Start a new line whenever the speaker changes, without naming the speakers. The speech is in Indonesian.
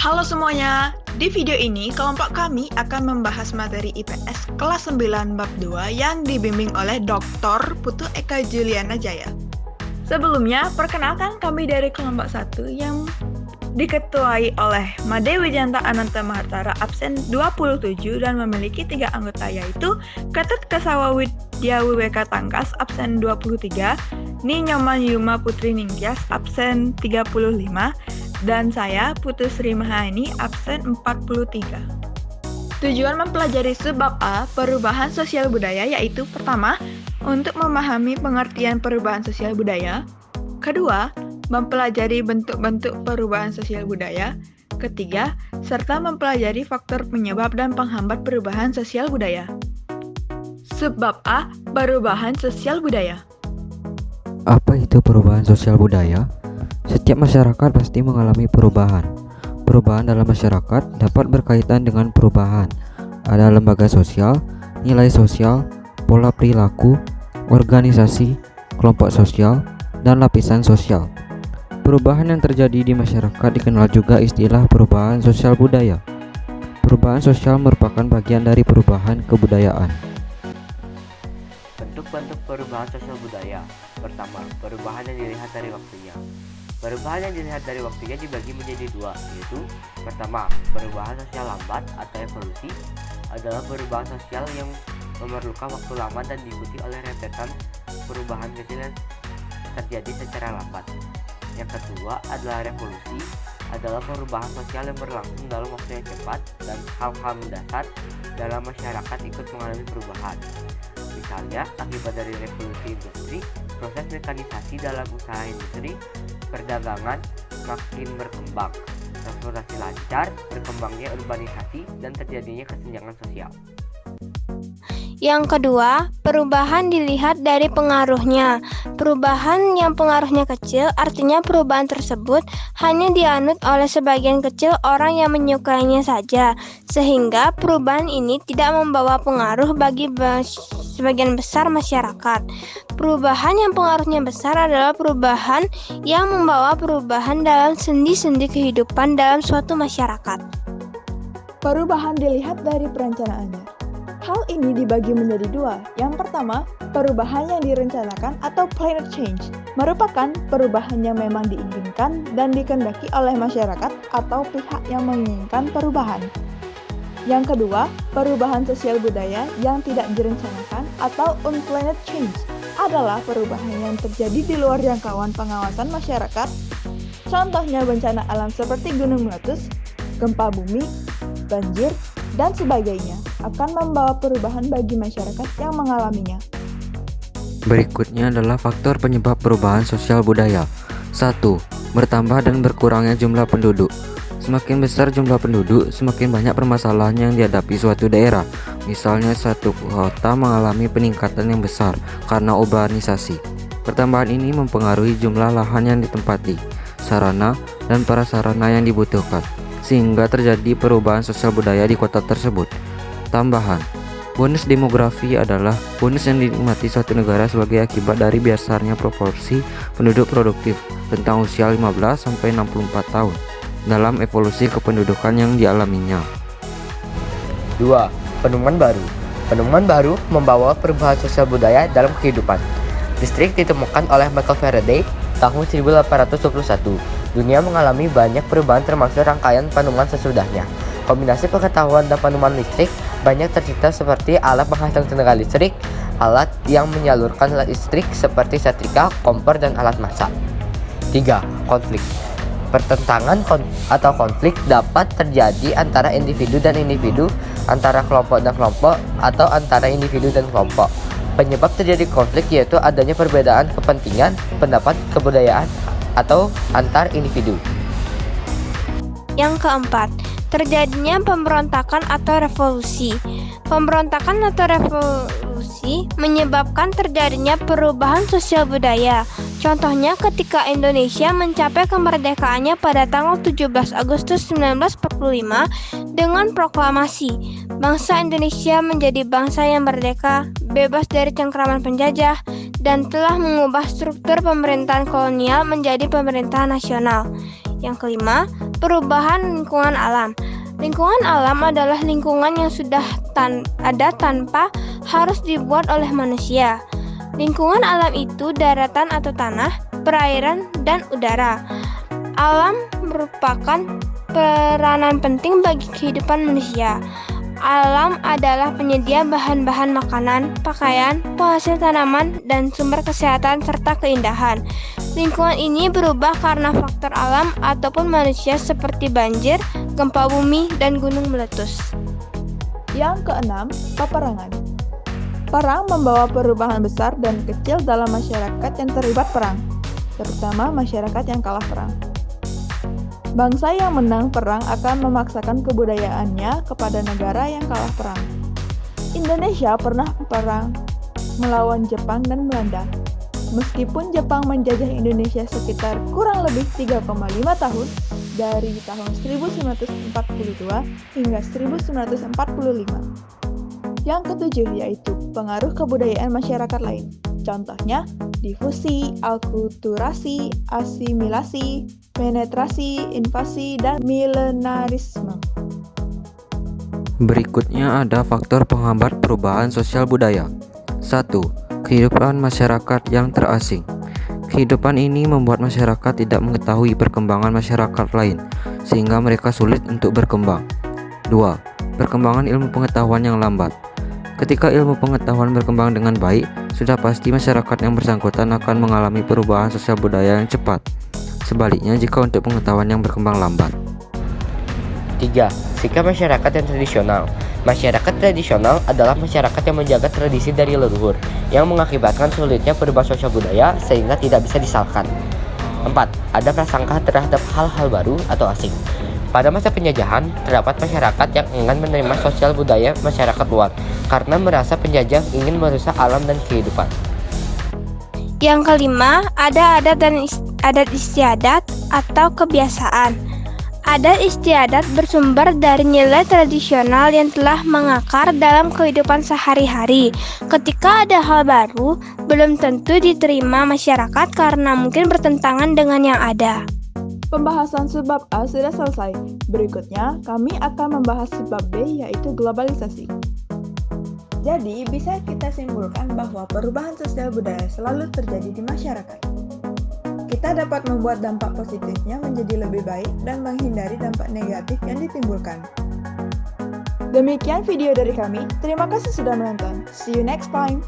Halo semuanya, di video ini kelompok kami akan membahas materi IPS kelas 9 bab 2 yang dibimbing oleh Dr. Putu Eka Juliana Jaya. Sebelumnya, perkenalkan kami dari kelompok 1 yang diketuai oleh Made Wijanta Ananta Mahartara absen 27 dan memiliki 3 anggota yaitu Ketut Kasawa Widya Wiweka Tangkas absen 23, Ni Nyoman Yuma Putri Ningtyas absen 35, dan saya, Putu Sri Mahaini, absen 43. Tujuan mempelajari subbab A, perubahan sosial budaya, yaitu pertama, untuk memahami pengertian perubahan sosial budaya. Kedua, mempelajari bentuk-bentuk perubahan sosial budaya. Ketiga, serta mempelajari faktor penyebab dan penghambat perubahan sosial budaya. Subbab A, perubahan sosial budaya.
Apa itu perubahan sosial budaya? Setiap masyarakat pasti mengalami perubahan. Perubahan dalam masyarakat dapat berkaitan dengan perubahan. Ada lembaga sosial, nilai sosial, pola perilaku, organisasi, kelompok sosial, dan lapisan sosial. Perubahan yang terjadi di masyarakat dikenal juga istilah perubahan sosial budaya. Perubahan sosial merupakan bagian dari perubahan kebudayaan.
Bentuk-bentuk perubahan sosial budaya. Pertama, perubahan yang dilihat dari waktunya. Perubahan yang dilihat dari waktunya dibagi menjadi dua, yaitu pertama, perubahan sosial lambat atau evolusi adalah perubahan sosial yang memerlukan waktu lama dan diikuti oleh rentetan perubahan kecil yang terjadi secara lambat. Yang kedua adalah revolusi, adalah perubahan sosial yang berlangsung dalam waktu yang cepat dan hal-hal mendasar dalam masyarakat ikut mengalami perubahan. Misalnya, akibat dari revolusi industri, proses mekanisasi dalam usaha industri, perdagangan makin berkembang, transportasi lancar, berkembangnya urbanisasi, dan terjadinya kesenjangan sosial.
Yang kedua, perubahan dilihat dari pengaruhnya. Perubahan yang pengaruhnya kecil, artinya perubahan tersebut hanya dianut oleh sebagian kecil orang yang menyukainya saja, sehingga perubahan ini tidak membawa pengaruh bagi sebagian besar masyarakat. Perubahan yang pengaruhnya besar adalah perubahan yang membawa perubahan dalam sendi-sendi kehidupan dalam suatu masyarakat.
Perubahan dilihat dari perencanaannya. Hal ini dibagi menjadi dua. Yang pertama, perubahan yang direncanakan atau planned change merupakan perubahan yang memang diinginkan dan dikehendaki oleh masyarakat atau pihak yang menginginkan perubahan. Yang kedua, perubahan sosial budaya yang tidak direncanakan atau unplanned change adalah perubahan yang terjadi di luar jangkauan pengawasan masyarakat. Contohnya bencana alam seperti gunung meletus, gempa bumi, banjir, dan sebagainya akan membawa perubahan bagi masyarakat yang mengalaminya.
Berikutnya adalah faktor penyebab perubahan sosial budaya. 1. Bertambah dan berkurangnya jumlah penduduk. Semakin besar jumlah penduduk, semakin banyak permasalahan yang dihadapi suatu daerah. Misalnya suatu kota mengalami peningkatan yang besar karena urbanisasi. Pertambahan ini mempengaruhi jumlah lahan yang ditempati, sarana dan prasarana yang dibutuhkan, sehingga terjadi perubahan sosial budaya di kota tersebut. Tambahan, bonus demografi adalah bonus yang dinikmati suatu negara sebagai akibat dari biasanya proporsi penduduk produktif tentang usia 15-64 tahun dalam evolusi kependudukan yang dialaminya.
2. Penemuan baru. Penemuan baru membawa perubahan sosial budaya dalam kehidupan. Listrik ditemukan oleh Michael Faraday tahun 1821. Dunia mengalami banyak perubahan termasuk rangkaian penemuan sesudahnya. Kombinasi pengetahuan dan penemuan listrik banyak tercipta seperti alat penghasil tenaga listrik, alat yang menyalurkan listrik seperti setrika, kompor, dan alat masak. 3. Konflik. Pertentangan atau konflik dapat terjadi antara individu dan individu, antara kelompok dan kelompok, atau antara individu dan kelompok. Penyebab terjadi konflik yaitu adanya perbedaan kepentingan, pendapat, kebudayaan, atau antar individu.
Yang keempat, terjadinya pemberontakan atau revolusi. Pemberontakan atau revolusi menyebabkan terjadinya perubahan sosial budaya. Contohnya ketika Indonesia mencapai kemerdekaannya pada tanggal 17 Agustus 1945 dengan proklamasi. Bangsa Indonesia menjadi bangsa yang merdeka, bebas dari cengkraman penjajah, dan telah mengubah struktur pemerintahan kolonial menjadi pemerintahan nasional. Yang kelima, Perubahan lingkungan alam. Lingkungan alam adalah lingkungan yang sudah ada tanpa harus dibuat oleh manusia. Lingkungan alam itu daratan atau tanah, perairan, dan udara. Alam merupakan peranan penting bagi kehidupan manusia. Alam adalah penyedia bahan-bahan makanan, pakaian, penghasil tanaman, dan sumber kesehatan serta keindahan. Lingkungan ini berubah karena faktor alam ataupun manusia seperti banjir, gempa bumi, dan gunung meletus.
Yang keenam, peperangan. Perang membawa perubahan besar dan kecil dalam masyarakat yang terlibat perang, terutama masyarakat yang kalah perang. Bangsa yang menang perang akan memaksakan kebudayaannya kepada negara yang kalah perang. Indonesia pernah perang melawan Jepang dan Belanda. Meskipun Jepang menjajah Indonesia sekitar kurang lebih 3,5 tahun, dari tahun 1942 hingga 1945. Yang ketujuh yaitu pengaruh kebudayaan masyarakat lain. Contohnya, difusi, akulturasi, asimilasi, penetrasi, invasi, dan milenarisme.
Berikutnya ada faktor penghambat perubahan sosial budaya. 1. Kehidupan masyarakat yang terasing. Kehidupan ini membuat masyarakat tidak mengetahui perkembangan masyarakat lain, sehingga mereka sulit untuk berkembang. 2. Perkembangan ilmu pengetahuan yang lambat. Ketika ilmu pengetahuan berkembang dengan baik, sudah pasti masyarakat yang bersangkutan akan mengalami perubahan sosial budaya yang cepat. Sebaliknya jika untuk pengetahuan yang berkembang lambat.
3. Sikap masyarakat yang tradisional. Masyarakat tradisional adalah masyarakat yang menjaga tradisi dari leluhur, yang mengakibatkan sulitnya perubahan sosial budaya sehingga tidak bisa disalahkan. 4. Ada prasangka terhadap hal-hal baru atau asing. Pada masa penjajahan, terdapat masyarakat yang enggan menerima sosial budaya masyarakat luar karena merasa penjajah ingin merusak alam dan kehidupan.
Yang kelima, ada adat dan adat istiadat atau kebiasaan. Adat istiadat bersumber dari nilai tradisional yang telah mengakar dalam kehidupan sehari-hari. Ketika ada hal baru, belum tentu diterima masyarakat karena mungkin bertentangan dengan yang ada.
Pembahasan subbab A sudah selesai. Berikutnya, kami akan membahas subbab B, yaitu globalisasi. Jadi, bisa kita simpulkan bahwa perubahan sosial budaya selalu terjadi di masyarakat. Kita dapat membuat dampak positifnya menjadi lebih baik dan menghindari dampak negatif yang ditimbulkan. Demikian video dari kami. Terima kasih sudah menonton. See you next time.